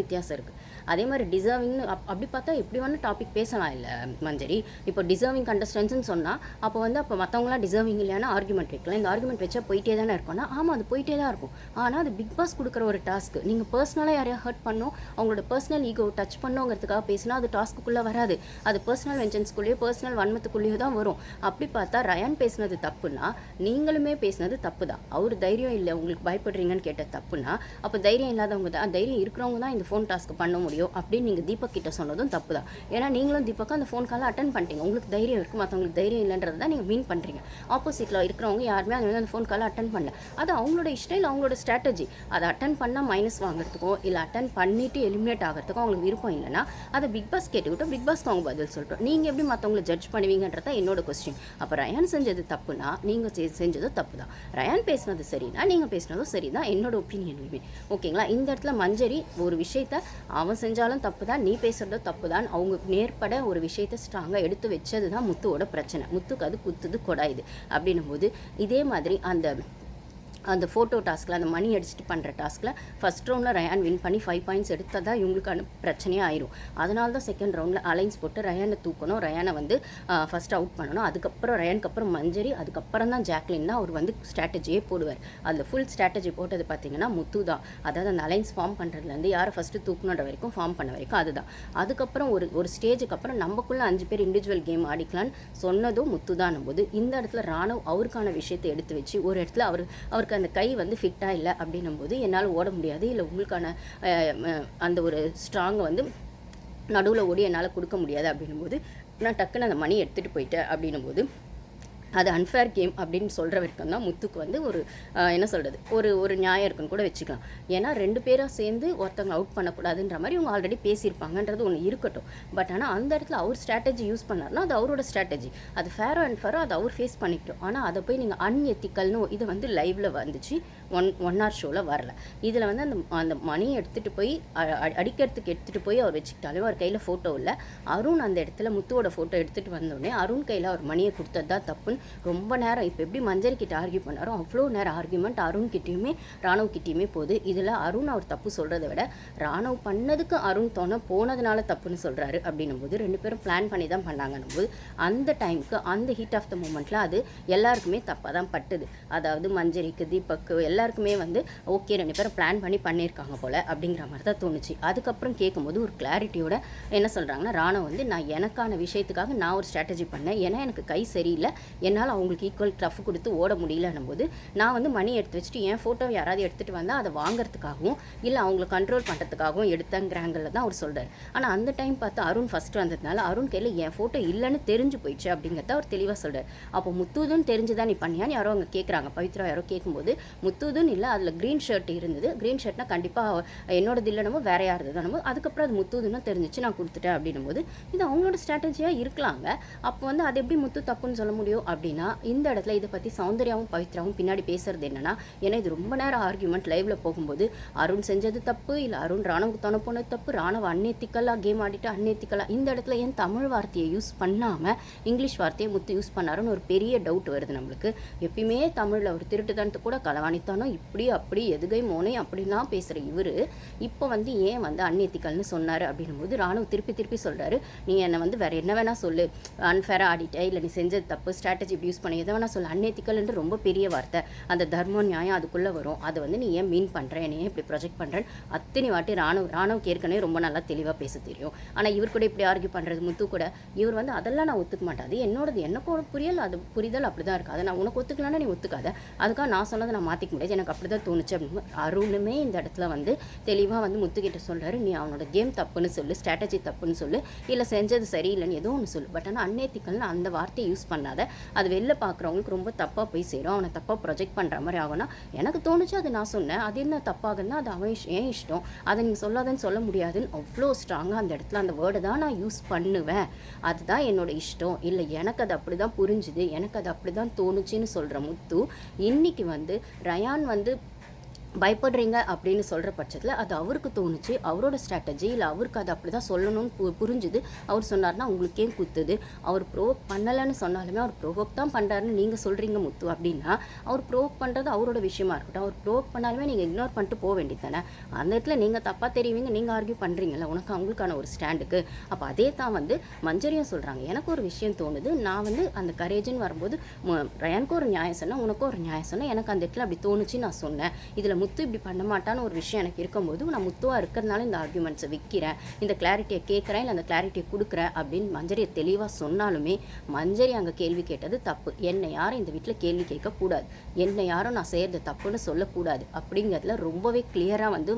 வித்தியாசம் இருக்குது. அதே மாதிரி டிசர்விங்னு அப்படி பார்த்தா எப்படி வேணால் டாபிக் பேசலாம் இல்லை மஞ்சரி. இப்போ டிசர்விங் கண்டஸ்டன்ஸ்னு சொன்னால் அப்போ மற்றவங்களாம் டிசர்விங் இல்லைன்னா ஆர்குமெண்ட் வைக்கலாம். இந்த ஆர்குமெண்ட் வச்சா போயிட்டே தானே இருக்கும்னா, ஆமாம் அது போயிட்டே தான் இருக்கும். ஆனால் அது பிக் பாஸ் கொடுக்குற ஒரு டாஸ்க்கு. நீங்கள் பர்சனலாக யாரையா ஹர்ட் பண்ணோம், அவங்களோட பர்சனல் ஈகோ டச் பண்ணோங்கிறதுக்காக பேசினா அது டாஸ்க்குள்ளே வராது. அது பர்சனல் வெஞ்சன்ஸ்குள்ளேயோ பர்சனல் வன்மத்துக்குள்ளேயோ தான் வரும். அப்படி பார்த்தா ரயான் பேசினது தப்புன்னா நீங்களுமே பேசினது தப்பு தான். அவர் தைரியம் இல்லை உங்களுக்கு பயப்படுறீங்கன்னு கேட்ட தப்புனா, அப்போ தைரியம் இல்லாதவங்க தான், தைரியம் இருக்கிறவங்க தான் இந்த ஃபோன் டாஸ்க்கு பண்ண முடியும் அப்படின்னு நீங்கள் தீபக் கிட்ட சொன்னதும் தப்பு தான். ஏன்னா நீங்களும் தீபக் அந்த ஃபோன் காலை அட்டன் பண்ணிட்டீங்க. உங்களுக்கு தைரியம் இருக்குது, மற்றவங்களுக்கு தைரியம் இல்லைன்றது தான் நீங்கள் மீன் பண்ணுறீங்க. ஆப்போசிட்டில் இருக்கிறவங்க யாருமே அந்த ஃபோன் காலை அட்டன் பண்ணல. அது அவங்களோட இஷ்டம், இல்லை அவங்களோட ஸ்ட்ராட்டஜி. அதை அட்டன் பண்ணால் மைனஸ் வாங்குறதுக்கோ இல்லை அட்டன் பண்ணிவிட்டு எலிமினேட் ஆகிறதுக்கோ அவங்களுக்கு விருப்பம் இல்லைன்னா அதை பிக் பாஸ் கேட்டுக்கிட்டோம், பிக் பாஸ்க்கு அவங்க பதில் சொல்கிறோம். நீங்கள் எப்படி மற்றவங்களை ஜட்ஜ் பண்ணுவீங்கன்றதான் என்னோட கொஸ்டின். அப்போ ரயான் செஞ்சது தப்புனா நீங்கள் செஞ்சதும் தப்பு தான். ரயான் பேசினது சரினா நீங்கள் பேசினதும் சரி தான், என்னோட ஒப்பீனியனுமே. ஓகேங்களா? இந்த இடத்துல மஞ்சரி ஒரு விஷயத்த அவன் செஞ்சாலும் தப்பு தான், நீ பேசுகிறதும் தப்பு தான், அவங்க நேர்பட ஒரு விஷயத்தை ஸ்ட்ராங்காக எடுத்து வச்சது தான் முத்துவோட பிரச்சனை. முத்துக்கு அது குத்துது கொடாயுது அப்படின்னும் போது இதே மாதிரி அந்த ஃபோட்டோ டாஸ்கில் அந்த மணி அடிச்சுட்டு பண்ணுற டாஸ்கில் ஃபஸ்ட் ரவுண்டில் ரயான் வின் பண்ணி 5 பாயிண்ட்ஸ் எடுத்தால் தான் இவங்களுக்கான பிரச்சனையே ஆயிரும். அதனால தான் செகண்ட் ரவுண்டில் அலைன்ஸ் போட்டு ரயானை தூக்கணும், ரயானை ஃபஸ்ட் அவுட் பண்ணணும். அதுக்கப்புறம் ரயானுக்கு அப்புறம் மஞ்சரி, அதுக்கப்புறம் தான் ஜாக்லின் தான் அவர் ஸ்ட்ராட்டஜியே போடுவார். அதில் ஃபுல் ஸ்ட்ராட்டஜி போட்டது பார்த்திங்கன்னா முத்து தான். அதாவது அந்த அலைன்ஸ் ஃபார்ம் பண்ணுறதுலேருந்து யாரை ஃபஸ்ட்டு தூக்கணுன்ற வரைக்கும் ஃபார்ம் பண்ண வரைக்கும் அதுதான். அதுக்கப்புறம் ஒரு ஸ்டேஜுக்கு அப்புறம் நமக்குள்ளே 5 பேர் இண்டிவிஜுவல் கேம் ஆடிக்கலான்னு சொன்னதும் முத்து தான். போது இந்த இடத்துல ராணவ் அவருக்கான விஷயத்தை எடுத்து வச்சு ஒரு இடத்துல அவருக்கு அந்த கை ஃபிட்டாக இல்லை அப்படின்னும் போது என்னால் ஓட முடியாது, இல்லை உங்களுக்கான அந்த ஒரு ஸ்ட்ராங்கை நடுவில் ஓடி என்னால் கொடுக்க முடியாது அப்படின்னும் போது நான் டக்குன்னு அந்த மணி எடுத்துகிட்டு போயிட்டேன் அப்படின்னும் போது அது அன்ஃபேர் கேம் அப்படின்னு சொல்கிற வரைக்கும் தான் முத்துக்கு ஒரு என்ன சொல்கிறது ஒரு நியாயம் இருக்குன்னு கூட வச்சுக்கலாம். ஏன்னா 2 பேராக சேர்ந்து ஒருத்தவங்க அவுட் பண்ணக்கூடாதுன்ற மாதிரி இவங்க ஆல்ரெடி பேசியிருப்பாங்கன்றது ஒன்று இருக்கட்டும். பட் ஆனால் அந்த இடத்துல அவர் ஸ்ட்ராட்டஜி யூஸ் பண்ணார்னா அது அவரோட ஸ்ட்ராட்டஜி, அது ஃபேரோ அண்ட் ஃபேரோ அதை அவர் ஃபேஸ் பண்ணிக்கிட்டோம். ஆனால் அதை போய் நீங்கள் அன்எத்திக்கல்னு இது லைவில் வந்துச்சு, ஒன் ஹவர் ஷோவில் வரல. இதில் அந்த மணியை எடுத்துகிட்டு போய் அடிக்கிறதுக்கு எடுத்துகிட்டு போய் அவர் வச்சுக்கிட்டாலும் அவர் கையில் ஃபோட்டோ இல்லை. அருண் அந்த இடத்துல முத்துவோட ஃபோட்டோ எடுத்துகிட்டு வந்தோடனே அருண் கையில் அவர் மணியை கொடுத்தது தான் தப்புன்னு ரொம்ப நேரம் இப்போ எப்படி மஞ்சரி கிட்ட ஆர்கியூ பண்ணாரோ அவ்வளோ நேரம் ஆர்கியூமெண்ட் அருண் கிட்டேயுமே ராணுவ கிட்டேயுமே போகுது. இதில் அருண் அவர் தப்பு சொல்கிறத விட ராணுவ பண்ணதுக்கு அருண் போனதுனால தப்புன்னு சொல்கிறாரு அப்படின்னும் போது 2 பேரும் பிளான் பண்ணி தான் பண்ணாங்கன்னும் போது அந்த டைமுக்கு அந்த ஹீட் ஆஃப் த மூமெண்ட்டில் அது எல்லாருக்குமே தப்பாக தான் பட்டுது. அதாவது மஞ்சரிக்கு, தீபக்கு, எல்லாருக்கும் எல்லாருக்குமே வந்து ஓகே 2 பேரும் பிளான் பண்ணி பண்ணியிருக்காங்க போல் அப்படிங்கிற மாதிரி தான் தோணுச்சு. அதுக்கப்புறம் கேட்கும்போது ஒரு கிளாரிட்டியோட என்ன சொல்கிறாங்கன்னா, ராணுவ வந்து நான் எனக்கான விஷயத்துக்காக நான் ஒரு ஸ்ட்ராட்டஜி பண்ணேன். ஏன்னா எனக்கு கை சரியில்லை, என்னால் அவங்களுக்கு ஈக்குவல் டஃப் கொடுத்து ஓட முடியலன்னும் போது நான் வந்து மணி எடுத்து வச்சுட்டு என் ஃபோட்டோ யாராவது எடுத்துகிட்டு வந்தால் அதை வாங்குறதுக்காகவும் இல்லை அவங்கள கண்ட்ரோல் பண்ணுறதுக்காகவும் எடுத்தங்கிறாங்கல்ல தான் அவர் சொல்கிறார். ஆனால் அந்த டைம் பார்த்து அருண் ஃபஸ்ட்டு வந்ததுனால அருண் கையில் என் ஃபோட்டோ இல்லைன்னு தெரிஞ்சு போயிடுச்சு அப்படிங்கிறத அவர் தெளிவாக சொல்கிறார். அப்போ முத்துதுன்னு தெரிஞ்சுதான் நீ பண்ணியான்னு யாரோ அங்கே கேட்குறாங்க. பவித்ரா யாரோ கேட்கும்போது முத்துதுன்னு இல்லை, அதில் க்ரீன் ஷர்ட் இருந்தது, க்ரீன் ஷர்ட்னா கண்டிப்பாக என்னோடது இல்லைனமோ வேறு யாருது தானமோ, அதுக்கப்புறம் அது முத்துதுன்னு தெரிஞ்சிச்சு நான் கொடுத்துட்டேன் அப்படின்னும் போது இது அவங்களோட ஸ்ட்ராட்டஜியாக இருக்கலாங்க. அப்போ வந்து அது எப்படி முத்து தப்புன்னு சொல்ல முடியும் அப்படின்னா, இந்த இடத்துல இதை பற்றி சௌந்தர்யாவும் பவித்ராவும் பின்னாடி பேசுறது என்னன்னா, ஏன்னா இது ரொம்ப நேரம் ஆர்கியூமெண்ட் லைவ்ல போகும்போது அருண் செஞ்சது தப்பு, இல்லை அருண் ராணுவுக்கு துணை போனது தப்பு, ராணுவ அன்எத்திக்கலாக கேம் ஆடிட்டு அன்எத்திக்கலாக இந்த இடத்துல ஏன் தமிழ் வார்த்தையை யூஸ் பண்ணாமல் இங்கிலீஷ் வார்த்தையை முத்து யூஸ் பண்ணாருன்னு ஒரு பெரிய டவுட் வருது நம்மளுக்கு. எப்பயுமே தமிழில் ஒரு திருட்டுத்தனத்து கூட களவாணித்தானோ இப்படி அப்படி எதுகை மோனை அப்படின்லாம் பேசுகிற இவர் இப்போ வந்து ஏன் வந்து அன்எத்திக்கல்னு சொன்னார் அப்படின்னும் போது ராணுவ திருப்பி சொல்கிறாரு, நீ என்னை வந்து வேறு என்ன வேணால் சொல்லு, அன்ஃபேராக ஆடிட்ட, இல்லை நீ செஞ்சது தப்பு, ஸ்ட்ராட்டஜி இப்படி யூஸ் பண்ணி எதை வேணால் சொல்லு, அன்எத்திக்கல்ன்ட்டு ரொம்ப பெரிய வார்த்தை, அந்த தர்மம் நியாயம் அதுக்குள்ளே வரும், அதை வந்து நீ ஏன் மீன் பண்ணுற, என்னை ஏன் இப்படி ப்ரொஜெக்ட் பண்ணுறேன்னு அத்தனை வாட்டி ராணுவுக்கு ஏற்கனவே ரொம்ப நல்லா தெளிவாக பேச தெரியும். ஆனால் இவர் கூட இப்படி ஆர்கியூ பண்ணுறது முத்து கூட இவர் வந்து அதெல்லாம் நான் ஒத்துக்க மாட்டாது, என்னோடது எனக்கோட அது புரிதல் அப்படி தான் இருக்குது, அதை நான் உனக்கு ஒத்துக்கலான்னு நீ ஒத்துக்காத, அதுக்காக நான் சொன்னதை நான் மாற்றிக்க முடியாது, எனக்கு அப்படி தான் தோணுச்சு அப்படின்னு அருணுமே இந்த இடத்துல வந்து தெளிவாக வந்து முத்துக்கிட்ட சொல்கிறாரு, நீ அவனோட கேம் தப்புன்னு சொல்லு, ஸ்ட்ராட்டஜி தப்புன்னு சொல்லு, இல்லை செஞ்சது சரியில்லைன்னு ஏதோ ஒன்று சொல்லு, பட் ஆனால் அன்எத்திக்கல்னு அந்த வார்த்தையை யூஸ் பண்ணாத, அது வெளில பார்க்குறவங்களுக்கு ரொம்ப தப்பாக போய் சேரும், அவனை தப்பாக ப்ரொஜெக்ட் பண்ணுற மாதிரி ஆகும்னா எனக்கு தோணுச்சு அது நான் சொன்னேன், அது என்ன தப்பாகுன்னா அது அவன் ஏன் இஷ்டம், அதை நீங்கள் சொல்லாதன்னு சொல்ல முடியாதுன்னு அவ்வளோ ஸ்ட்ராங்காக அந்த இடத்துல அந்த வேர்டை தான் நான் யூஸ் பண்ணுவேன், அதுதான் என்னோட இஷ்டம், இல்லை எனக்கு அது அப்படி தான் புரிஞ்சுது, எனக்கு அது அப்படி தான் தோணுச்சுன்னு சொல்கிற முத்து இன்னைக்கு வந்து ரயான் வந்து பயப்படுறீங்க அப்படின்னு சொல்கிற பட்சத்தில் அது அவருக்கு தோணுச்சு, அவரோட ஸ்ட்ராட்டஜி, இல்லை அவருக்கு அது அப்படி தான் சொல்லணும்னு புரிஞ்சுது, அவர் சொன்னார்னா உங்களுக்கு ஏன் குத்துது, அவர் ப்ரோவோக் பண்ணலைன்னு சொன்னாலுமே அவர் ப்ரோவோக் தான் பண்ணுறாருன்னு நீங்கள் சொல்கிறீங்க முத்து அப்படின்னா, அவர் ப்ரோவோக் பண்ணுறது அவரோட விஷயமா இருக்கட்டும், அவர் ப்ரோவோக் பண்ணாலுமே நீங்கள் இக்னோர் பண்ணிட்டு போக வேண்டியது தானே, அந்த இடத்துல நீங்கள் தப்பாக தெரியுவீங்க, நீங்கள் ஆர்கியூ பண்ணுறீங்களா உனக்கு அவங்களுக்கான ஒரு ஸ்டாண்டுக்கு. அப்போ அதே தான் வந்து மஞ்சரியும் சொல்கிறாங்க, எனக்கு ஒரு விஷயம் தோணுது, நான் வந்து அந்த கரேஜுன்னு வரும்போது ரயானுக்கு ஒரு நியாயம் சொன்னேன், உனக்கும் ஒரு நியாயம் சொன்னேன், எனக்கு அந்த இடத்துல அப்படி தோணுச்சு நான் சொன்னேன், இதில் முத்து இப்படி பண்ண மாட்டான்னு ஒரு விஷயம் எனக்கு இருக்கும்போது நான் முத்துவாக இருக்கிறதுனால இந்த ஆர்கியூமெண்ட்ஸை விற்கிறேன், இந்த கிளாரிட்டியை கேட்குறேன், இல்லை அந்த கிளாரிட்டியை கொடுக்குறேன் அப்படின்னு மஞ்சரியை தெளிவாக சொன்னாலுமே மஞ்சரி அங்கே கேள்வி கேட்டது தப்பு, என்னை யாரும் இந்த வீட்டில் கேள்வி கேட்கக்கூடாது, என்னை யாரும் நான் செய்கிறது தப்புன்னு சொல்லக்கூடாது அப்படிங்கிறதுல ரொம்பவே கிளியராக வந்து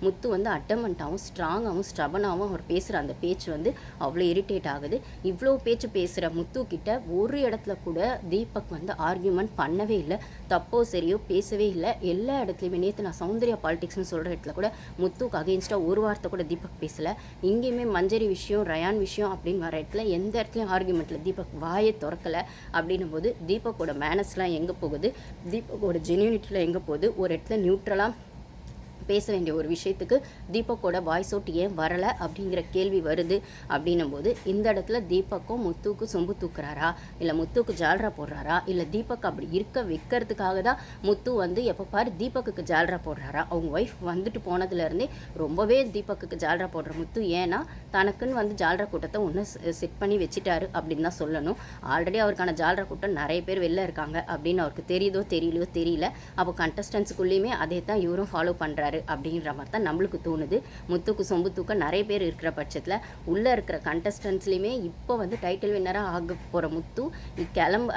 முத்து வந்து அட்டமெண்ட்டாகவும் ஸ்ட்ராங்காகவும் ஸ்டபனாகவும் அவர் பேசுகிற அந்த பேச்சு வந்து அவ்வளோ இரிட்டேட் ஆகுது. இவ்வளோ பேச்சு பேசுகிற முத்து கிட்ட ஒரு இடத்துல கூட தீபக் வந்து ஆர்கியூமெண்ட் பண்ணவே இல்லை, தப்போ சரியோ பேசவே இல்லை, எல்லா இடத்துலையுமே நேற்று நான் சௌந்தர்யா பாலிடிக்ஸ்னு சொல்கிற இடத்துல கூட முத்துக்கு அகெயின்ஸ்டாக ஒரு வார்த்தை கூட தீபக் பேசலை, இங்கேயுமே மஞ்சரி விஷயம் ரயான் விஷயம் அப்படின்னு வர இடத்துல எந்த இடத்துலையும் ஆர்கியூமெண்ட்டில் தீபக் வாயை திறக்கலை அப்படின்னும் போது தீபக்கோட மேனஸ்லாம் எங்கே போகுது, தீபக்கோட ஜென்யூனிட்டியில் எங்கே போகுது, ஒரு இடத்துல நியூட்ரலாக பேச வேண்டிய ஒரு விஷயத்துக்கு தீபக்கோட வாய்ஸ் அவுட் ஏன் வரலை அப்படிங்கிற கேள்வி வருது அப்படின்னும் போது இந்த இடத்துல தீபக்கும் முத்துக்கு சொம்பு தூக்குறாரா, இல்லை முத்துக்கு ஜால்ரா போடுறாரா, இல்லை தீபக் அப்படி இருக்க வைக்கிறதுக்காக தான் முத்து வந்து எப்போ பாரு தீபக்குக்கு ஜால்ரா போடுறாரா, அவங்க ஒய்ஃப் வந்துட்டு போனதுலேருந்தே ரொம்பவே தீபக்குக்கு ஜால்ரா போடுற முத்து, ஏன்னா தனக்குன்னு வந்து ஜால்ரா கூட்டத்தை ஒன்று செட் பண்ணி வச்சுட்டாரு அப்படின்னு தான் சொல்லணும். ஆல்ரெடி அவருக்கான ஜால்ரா கூட்டம் நிறைய பேர் வெளில இருக்காங்க அப்படின்னு அவருக்கு தெரியுதோ தெரியலையோ தெரியல, அப்போ கண்டஸ்டன்ஸுக்குள்ளேயுமே அதே தான் இவரும் ஃபாலோ பண்ணுறாரு அப்படிங்கிற மாதிரி தான் நம்மளுக்கு தோணுது. முத்துக்கு சொம்பு தூக்க நிறைய பேர் இருக்கிற பட்சத்தில் உள்ளே இருக்கிற கண்டஸ்டன்ஸ்லையுமே இப்போ வந்து டைட்டில் வின்னராக ஆக போகிற முத்து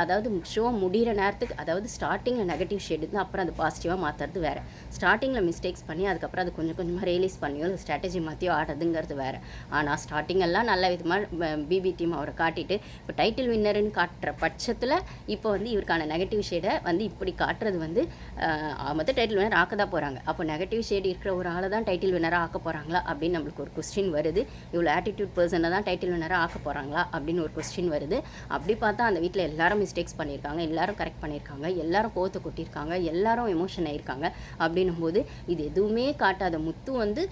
அதாவது ஷோ முடிகிற நேரத்துக்கு, அதாவது ஸ்டார்டிங்கில் நெகட்டிவ் ஷேட் இருந்தால் அப்புறம் அது பாசிட்டிவாக மாற்றுறது வேறு, ஸ்டார்டிங்கில் மிஸ்டேக்ஸ் பண்ணி அதுக்கப்புறம் அது கொஞ்சம் கொஞ்சமாக ரியலைஸ் பண்ணியோ இல்லை ஸ்ட்ராட்டஜி மாற்றியோ ஆடுறதுங்கிறது வேறு. ஆனால் ஸ்டார்டிங்கெல்லாம் நல்ல விதமாக பிபி டீம் அவரை காட்டிட்டு இப்போ டைட்டில் வின்னருன்னு காட்டுற பட்சத்தில் இப்போ வந்து இவருக்கான நெகட்டிவ் ஷேடை வந்து இப்படி காட்டுறது வந்து மொத்தம் டைட்டில் வின்னர் ஆக்க தான் போகிறாங்க. அப்போ நெகட்டிவ் ஷேட் இருக்கிற ஒரு ஆளை தான் டைட்டில் வின்னராக ஆக்க போகிறாங்களா அப்படின்னு நம்மளுக்கு ஒரு கொஸ்டின் வருது. இவ்வளோ ஆட்டிடியூட் பர்சனை தான் டைட்டில் வின்னராக ஆக்க போகிறாங்களா அப்படின்னு ஒரு கொஸ்டின் வருது. அப்படி பார்த்தா அந்த வீட்டில் எல்லாரும் மிஸ்டேக்ஸ் பண்ணியிருக்காங்க, எல்லாரும் கரெக்ட் பண்ணியிருக்காங்க, எல்லாரும் கோவத்தை கொட்டியிருக்காங்க, எல்லாரும் எமோஷன் ஆகியிருக்காங்க அப்படின்னும் போது இது எதுவுமே காட்டாத முத்து வந்து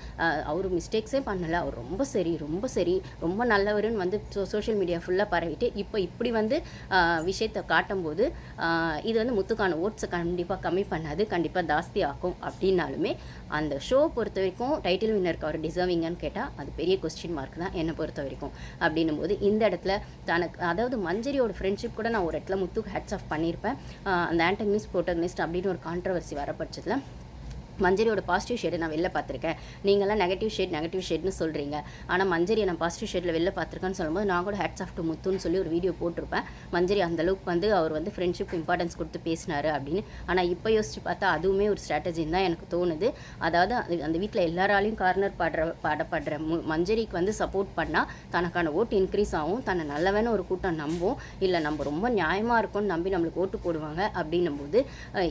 அவர் மிஸ்டேக்ஸே பண்ணலை, அவர் ரொம்ப சரி ரொம்ப நல்லவருன்னு வந்து சோஷியல் மீடியா ஃபுல்லாக பரவிட்டு இப்போ இப்படி வந்து விஷயத்தை காட்டும்போது இது வந்து முத்துக்கான ஓட்ஸை கண்டிப்பாக கம்மி பண்ணாது, கண்டிப்பாக ஜாஸ்தி ஆகும் அப்படின்னாலுமே அந்த ஷோ பொறுத்த வரைக்கும் டைட்டில் வின்னருக்கு அவர் டிசர்விங்கான்னு கேட்டால் அது பெரிய கொஸ்டின் மார்க் தான் என்னை பொறுத்த வரைக்கும். அப்படின்னும் போது இந்த இடத்துல தனக்கு அதாவது மஞ்சரியோட ஃப்ரெண்ட்ஷிப் கூட நான் ஒரு இடத்துல முத்துக்கு ஹேட்ஸ் ஆஃப் பண்ணியிருப்பேன். அந்த ஆண்டகனிஸ்ட் ப்ரோட்டகனிஸ்ட் அப்படின்னு ஒரு கான்ட்ரவர்சி வர பட்சத்தில் மஞ்சரியோட பாசிட்டிவ் ஷேடை நான் வெளில பார்த்துருக்கேன், நீங்களாம் நெகட்டிவ் ஷேட்னு சொல்கிறீங்க, ஆனால் மஞ்சரியை நான் பாசிட்டிவ் ஷேடில் வெளில பார்த்துருக்கேன்னு சொல்லும்போது நான் கூட ஹேட்ஸ் ஆஃப் டு முத்துன்னு சொல்லி ஒரு வீடியோ போட்டிருப்பேன். மஞ்சரி அந்தளவுக்கு வந்து அவர் வந்து ஃப்ரெண்ட்ஷிப் இம்பார்ட்டன்ஸ் கொடுத்து பேசினார் அப்படின்னு. ஆனால் இப்போ யோசிச்சு பார்த்தா அதுவுமே ஒரு ஸ்ட்ராட்டஜின்னு தான் எனக்கு தோணுது. அதாவது அந்த வீட்டில் எல்லாராலையும் கார்னர் பாடப்படுற மஞ்சரிக்கு வந்து சப்போர்ட் பண்ணால் தனக்கான ஓட்டு இன்க்ரீஸ் ஆகும், தன்னை நல்லவன்னு ஒரு கூட்டம் நம்பும், இல்லை நம்ம ரொம்ப நியாயமாக இருக்கும்னு நம்பி நம்மளுக்கு ஓட்டு போடுவாங்க. அப்படின்னும் போது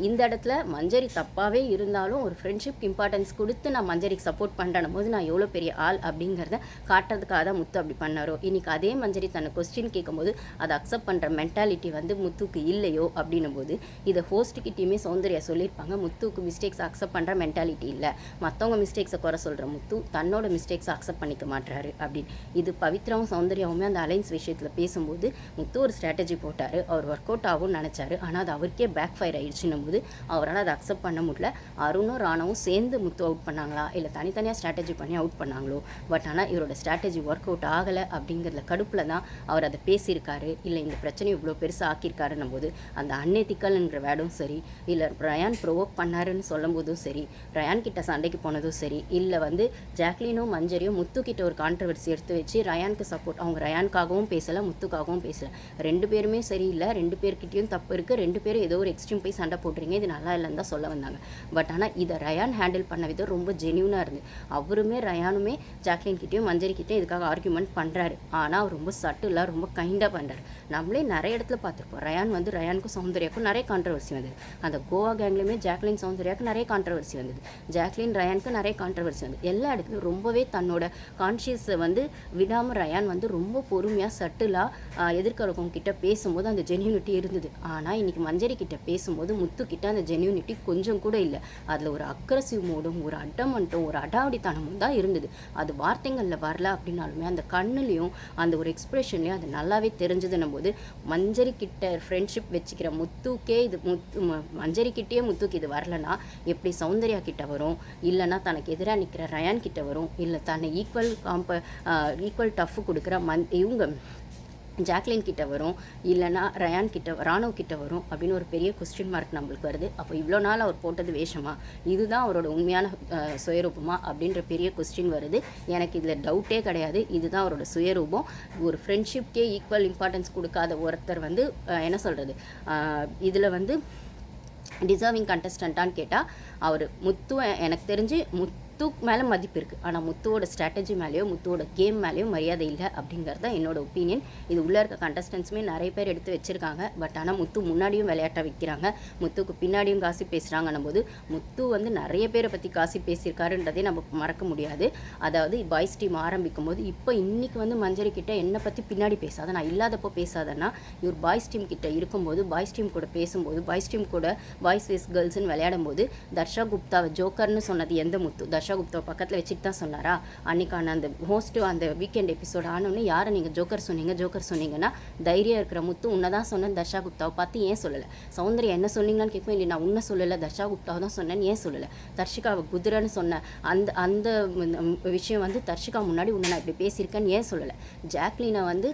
இந்த இடத்துல மஞ்சரி தப்பாகவே இருந்தாலும் ஒரு ஃப்ரெண்ட்ஷிப் இம்பார்ட்டன்ஸ் கொடுத்து நான் மஞ்சரிக்கு சப்போர்ட் பண்ணுறேன் போது நான் எவ்வளோ பெரிய ஆள் அப்படிங்கிறத காட்டுறதுக்காக தான் முத்து அப்படி பண்ணாரோ. இன்றைக்கி அதே மஞ்சரி தன்னை கொஸ்டின் கேட்கும்போது அதை அக்செப்ட் பண்ணுற மென்டாலிட்டி வந்து முத்துக்கு இல்லையோ அப்படின்னும் போது இதை ஹோஸ்ட்டுக்கிட்டையுமே சௌந்தர்யா சொல்லியிருப்பாங்க, முத்துக்கு மிஸ்டேக்ஸ் அக்செப்ட் பண்ணுற மென்டாலிட்டி இல்லை, மற்றவங்க மிஸ்டேக்ஸை குறை சொல்கிற முத்து தன்னோட மிஸ்டேக்ஸை அக்செப்ட் பண்ணிக்க மாட்டாரு அப்படின்னு. இது பவித்ராவும் சௌந்தர்யாவுமே அந்த அலைன்ஸ் விஷயத்தில் பேசும்போது முத்து ஒரு ஸ்ட்ராட்டஜி போட்டார், அவர் ஒர்க் அவுட் ஆகும்னு நினச்சாரு, ஆனால் அது அவருக்கே பேக் ஃபயர் ஆயிடுச்சுன்னும் போது அவரால் அதை அக்செப்ட் பண்ண முடியல. அருணும் ராணவும் சேர்ந்து முத்து அவுட் பண்ணாங்களா இல்லை தனித்தனியாக ஸ்ட்ராட்டஜி பண்ணி அவுட் பண்ணாங்களோ, பட் ஆனால் இவரோட ஸ்ட்ராட்டஜி ஒர்க் அவுட் ஆகலை அப்படிங்கிறதுல கடுப்பில் தான் அவர் அதை பேசியிருக்காரு. இல்லை இந்த பிரச்சனையை இவ்வளோ பெருசாக ஆக்கியிருக்காருன்னும் போது அந்த அன்எத்திக்கல்ன்ற வேர்டும் சரி, இல்லை ரயான் ப்ரொவோக் பண்ணாருன்னு சொல்லும் போதும் சரி, ரயான் கிட்ட சண்டைக்கு போனதும் சரி, இல்லை வந்து ஜாக்லினும் மஞ்சரியும் முத்து கிட்ட ஒரு கான்ட்ரவர்சி எடுத்து வச்சு ரயானுக்கு சப்போர்ட், அவங்க ரயானுக்காகவும் பேசலை முத்துக்காகவும் பேசலை, ரெண்டு பேருமே சரியில்லை, ரெண்டு பேர்கிட்டையும் தப்பு இருக்குது, ரெண்டு பேரும் ஏதோ ஒரு எக்ஸ்ட்ரீம் போய் சண்டை போட்டுறீங்க, இது நல்லா இல்லைன்னு தான் சொல்ல வந்தாங்க. பட் ஆனால் இதை ரயான் ஹேண்டில் பண்ண விதம் ரொம்ப ஜென்யூனாக இருந்து, அவருமே ரயானுமே ஜாக்லின் கிட்டேயும் மஞ்சரி கிட்டேயும் இதுக்காக ஆர்கியூமெண்ட் பண்ணுறாரு, ஆனால் அவர் ரொம்ப சட்டிலாக ரொம்ப கைண்டாக பண்ணுறாரு. நம்மளே நிறைய இடத்துல பார்த்துருப்போம், ரயான் வந்து ரயானுக்கும் சௌந்தர்யாவுக்கும் நிறைய கான்ட்ரவர்சி வந்தது, அந்த கோவா கேங்லேயுமே ஜாக்லின் சௌந்தர்யாவுக்கு நிறைய கான்ட்ரவர்சி வந்தது, ஜாக்லின் ரயானுக்கு நிறைய கான்ட்ரவர்சி வந்தது. எல்லா இடத்துலையும் ரொம்பவே தன்னோட கான்ஷியஸை வந்து விடாமல் ரயான் வந்து ரொம்ப பொறுமையாக சட்டிலாக எதிர்க்கிறவங்க கிட்ட பேசும்போது அந்த ஜென்யூனிட்டி இருந்தது. ஆனால் இன்றைக்கி மஞ்சரி கிட்ட பேசும்போது முத்து கிட்ட அந்த ஜென்யூனிட்டி கொஞ்சம் கூட இல்லை. அதில் ஒரு அக்ரஸிவ் மோடும் ஒரு அடமண்ட்டும் ஒரு அடாவடித்தனமும் தான் இருந்தது. அது வார்த்தைகளில் வரல அப்படின்னாலுமே அந்த கண்ணுலேயும் அந்த ஒரு எக்ஸ்ப்ரெஷன்லேயும் அது நல்லாவே தெரிஞ்சதுன்னும் போது மஞ்சரி கிட்ட ஃப்ரெண்ட்ஷிப் வச்சுக்கிற முத்துக்கே இது மஞ்சரிக்கிட்டேயே முத்துக்கு இது வரலன்னா எப்படி சௌந்தர்யா கிட்ட வரும், இல்லைனா தனக்கு எதிராக நிற்கிற ரயான் கிட்ட வரும், இல்லை தன்னை ஈக்குவல் டஃப் கொடுக்குற இவங்க ஜாக்லின் கிட்ட வரும், இல்லைனா ரயான் கிட்ட ராணுவ கிட்ட வரும் அப்படின்னு ஒரு பெரிய கொஸ்டின் மார்க் நம்மளுக்கு வருது. அப்போ இவ்வளோ நாள் அவர் போட்டது வேஷமா, இதுதான் அவரோட உண்மையான சுயரூபமா அப்படின்ற பெரிய கொஸ்டின் வருது. எனக்கு இதில் டவுட்டே கிடையாது, இதுதான் அவரோட சுயரூபம். ஒரு ஃப்ரெண்ட்ஷிப்கே ஈக்குவல் இம்பார்ட்டன்ஸ் கொடுக்காத ஒருத்தர் வந்து என்ன சொல்கிறது, இதில் வந்து டிசர்விங் கண்டஸ்டண்ட்டான்னு கேட்டால் அவர் முத்து எனக்கு தெரிஞ்சு முத்து மேலே மதிப்பு இருக்குது, ஆனால் முத்துவோட ஸ்ட்ராட்டஜி மேலேயோ முத்துவோட கேம் மேலேயோ மரியாதை இல்லை அப்படிங்கிறது தான் என்னோட ஒப்பீனியன். இது உள்ளே இருக்க கண்டஸ்டன்ஸுமே நிறைய பேர் எடுத்து வச்சுருக்காங்க, பட் ஆனால் முத்து முன்னாடியும் விளையாட்டை வைக்கிறாங்க, முத்துக்கு பின்னாடியும் காசி பேசுகிறாங்கன்னும் போது முத்து வந்து நிறைய பேரை பற்றி காசி பேசியிருக்காருன்றதே நம்ம மறக்க முடியாது. அதாவது பாய்ஸ் டீம் ஆரம்பிக்கும் போது இப்போ இன்றைக்கி வந்து மஞ்சரி கிட்ட என்னை பற்றி பின்னாடி பேசாத, நான் இல்லாதப்போ பேசாதன்னா, இவர் பாய்ஸ் டீம் கிட்ட இருக்கும்போது பாய்ஸ் டீம் கூட பேசும்போது பாய்ஸ் டீம் கூட பாய்ஸ் வேஸ் கேர்ள்ஸ்ன்னு விளையாடும் போது தர்ஷா குப்தாவை ஜோக்கர்னு சொன்னது எந்த முத்து? தர்ஷா குப்தா பக்கத்தில் வச்சுட்டு தான் சொன்னாரா? அன்றைக்கான அந்த ஹோஸ்ட்டு அந்த வீக்கெண்ட் எபிசோட் ஆனோன்னு யாரை நீங்கள் ஜோக்கர் சொன்னீங்கன்னா தைரியம் இருக்கிற முத்து உன்னை தான் சொன்னேன் தர்ஷா குப்தாவை பார்த்து ஏன் சொல்லலை? சௌந்தர்யா என்ன சொன்னீங்கன்னு கேட்கும், இல்லை நான் உன்னை சொல்லலை தர்ஷா குப்தாவை தான் சொன்னேன்னு ஏன் சொல்லலை? தர்ஷிகாவை குதிரைன்னு சொன்னேன் அந்த விஷயம் வந்து தர்ஷிகா முன்னாடி உன்னை நான் இப்படி பேசியிருக்கேன்னு ஏன் சொல்லலை? ஜாக்லினை வந்து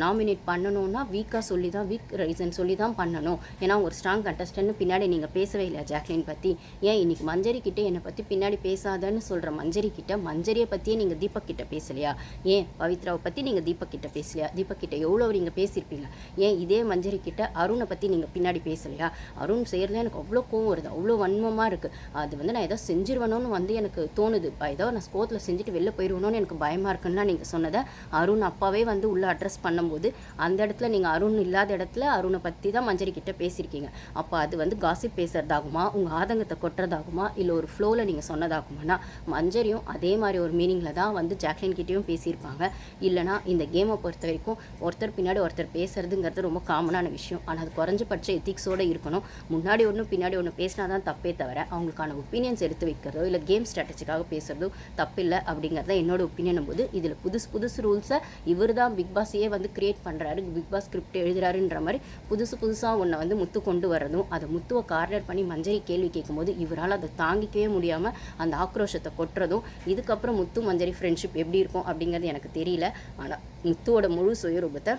நாமினேட் பண்ணணும்னா வீக் ரீசன் சொல்லி தான் பண்ணணும், ஏன்னா ஒரு ஸ்ட்ராங் கண்டஸ்டன்ட்னு பின்னாடி நீங்கள் பேசவே இல்லையா ஜாக்லின் பற்றி? ஏன் இன்றைக்கி மஞ்சரி கிட்டே என்னை பற்றி பின்னாடி பேசாதன்னு சொல்கிற மஞ்சரி கிட்ட மஞ்சரியை பற்றியே நீங்கள் தீபக் கிட்ட பேசலையா? ஏன் பவித்ராவை பற்றி நீங்கள் தீபக் கிட்ட பேசலையா? தீபக் கிட்ட எவ்வளோ நீங்கள் பேசியிருப்பீங்க. ஏன் இதே மஞ்சரி கிட்ட அருணை பற்றி நீங்கள் பின்னாடி பேசலையா? அருண் செய்கிறதுல எனக்கு அவ்வளோ கோவம் வருது, அவ்வளோ வன்மமாக இருக்குது. அது வந்து நான் ஏதோ செஞ்சிருவணும்னு வந்து எனக்கு தோணுது, ஏதோ நான் ஸ்கோத்தில் செஞ்சுட்டு வெளில போயிடுவணும்னு எனக்கு பயமாக இருக்குன்னா நீங்கள் சொன்னதை அருண் அப்பாவே வந்து உள்ளே அட்ரஸ் பண்ணும்போது அந்த இடத்துல நீங்கள் அருண் இல்லாத இடத்துல அருணை பற்றி தான் மஞ்சரி கிட்ட பேசியிருக்கீங்க. அப்போ அது வந்து காசிப் பேசுறதாகுமா, உங்கள் ஆதங்கத்தை கொட்டுறதாகுமா, இல்லை ஒரு ஃப்ளோவில் நீங்கள் சொன்னதாகுமானா? மஞ்சரியும் அதே மாதிரி ஒரு மீனிங்கில் தான் வந்து ஜாக்லின் கிட்டேயும் பேசியிருப்பாங்க. இல்லைனா இந்த கேமை பொறுத்த வரைக்கும் ஒருத்தர் பின்னாடி ஒருத்தர் பேசுறதுங்கிறது ரொம்ப காமனான விஷயம், ஆனால் அது குறைஞ்சபட்ச எத்திக்ஸோடு இருக்கணும். முன்னாடி ஒன்று பின்னாடி ஒன்று பேசினா தான் தப்பே தவிர அவங்களுக்கான ஒப்பீனியன்ஸ் எடுத்து வைக்கிறதோ இல்லை கேம் ஸ்ட்ராட்டஜிக்காக பேசுகிறதோ தப்பில்லை அப்படிங்கிறத என்னோட ஒப்பீனியன் போது இதில் புதுசு ரூல்ஸை இவர் தான் பிக் பாஸையே வந்து கிரியேட் பண்ணுறாரு, பிக் பாஸ் ஸ்கிரிப்ட் எழுதுறாருன்ற மாதிரி புதுசாக ஒன்றை வந்து முத்து கொண்டு வரதும் அதை முத்துவை கார்னர் பண்ணி மஞ்சரி கேள்வி கேட்கும்போது இவரால் அதை தாங்கிக்கவே முடியாமல் அந்த ஆக்ரோஷத்தை கொட்டுறதும், இதுக்கப்புறம் முத்து மஞ்சரி ஃப்ரெண்ட்ஷிப் எப்படி இருக்கும் அப்படிங்கிறது எனக்கு தெரியல. ஆனால் முத்துவோட முழு சுயரூபத்தை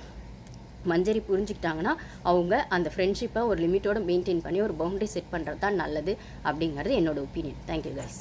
மஞ்சரி புரிஞ்சுக்கிட்டாங்கன்னா அவங்க அந்த ஃப்ரெண்ட்ஷிப்பை ஒரு லிமிட்டோட மெயின்டைன் பண்ணி ஒரு பவுண்டரி செட் பண்ணுறது தான் நல்லது அப்படிங்கிறது என்னோட ஒப்பீனியன். Thank you guys.